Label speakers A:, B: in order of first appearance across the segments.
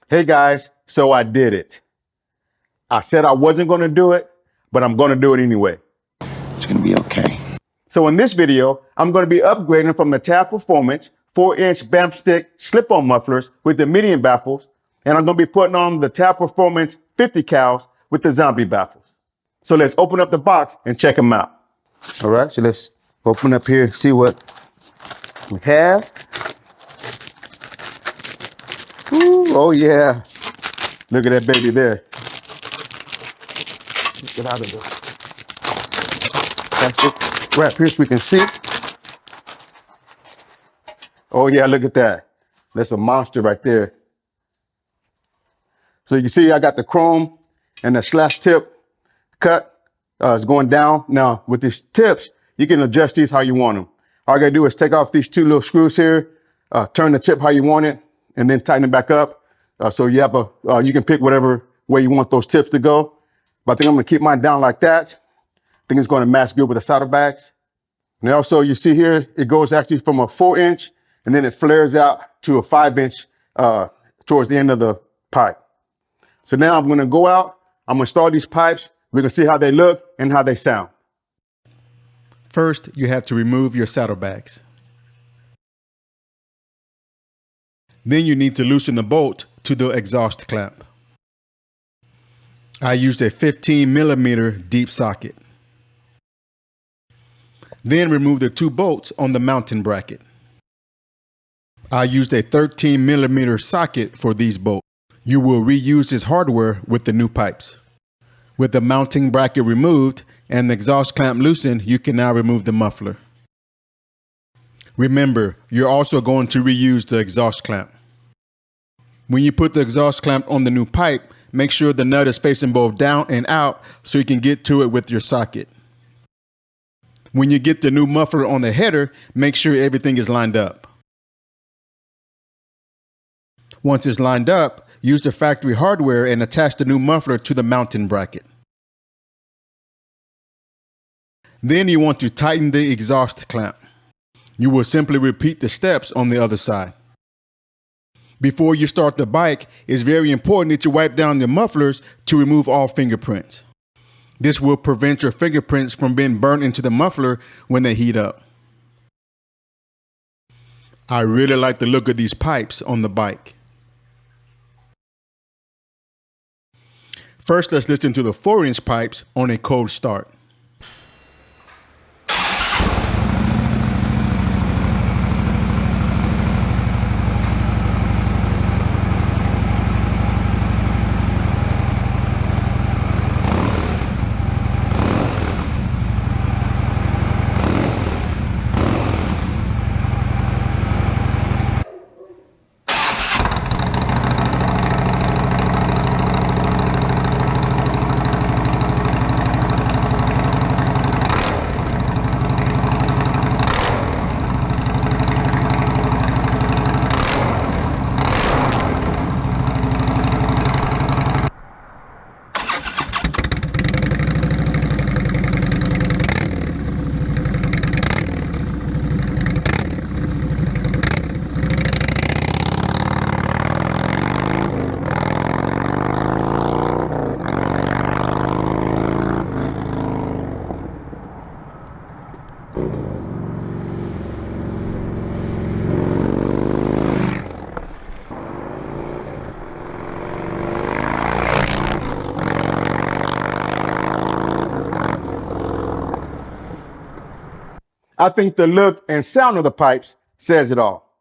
A: Hey guys, so I did it. I said I wasn't going to do it, but I'm going to do it anyway.
B: It's going to be okay.
A: So in this video, I'm going to be upgrading from the Tab Performance 4-inch bump stick slip-on mufflers with the medium baffles, and I'm going to be putting on the Tab Performance 50 cals with the zombie baffles. So let's open up the box and check them out. All right, so let's open up here and see what we have. Ooh, oh yeah, look at that baby there. Get out of the plastic wrap here so we can see. Oh yeah, look at that. That's a monster right there. So you can see I got the chrome and the slash tip cut. It's going down. Now with these tips, you can adjust these how you want them. All you gotta do is take off these two little screws here, turn the tip how you want it, and then tighten it back up. So you have you can pick whatever way you want those tips to go. But I think I'm gonna keep mine down like that. I think it's gonna match good with the saddlebags. And also you see here, it goes actually from a 4-inch and then it flares out to a 5-inch towards the end of the pipe. So now I'm gonna go out, I'm gonna install these pipes. We're gonna see how they look and how they sound.
C: First, you have to remove your saddlebags. Then you need to loosen the bolt to the exhaust clamp. I used a 15mm deep socket. Then remove the two bolts on the mounting bracket. I used a 13mm socket for these bolts. You will reuse this hardware with the new pipes. With the mounting bracket removed and the exhaust clamp loosened, you can now remove the muffler. Remember, you're also going to reuse the exhaust clamp. When you put the exhaust clamp on the new pipe, make sure the nut is facing both down and out so you can get to it with your socket. When you get the new muffler on the header, make sure everything is lined up. Once it's lined up, use the factory hardware and attach the new muffler to the mounting bracket. Then you want to tighten the exhaust clamp. You will simply repeat the steps on the other side. Before you start the bike, it's very important that you wipe down the mufflers to remove all fingerprints. This will prevent your fingerprints from being burned into the muffler when they heat up. I really like the look of these pipes on the bike. First, let's listen to the 4-inch pipes on a cold start.
A: I think the look and sound of the pipes says it all.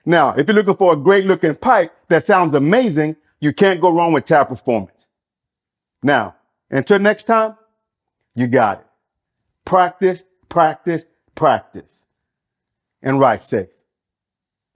A: Now, if you're looking for a great looking pipe that sounds amazing, you can't go wrong with Tab Performance. Now, until next time, you got it. Practice, practice, practice, and ride safe.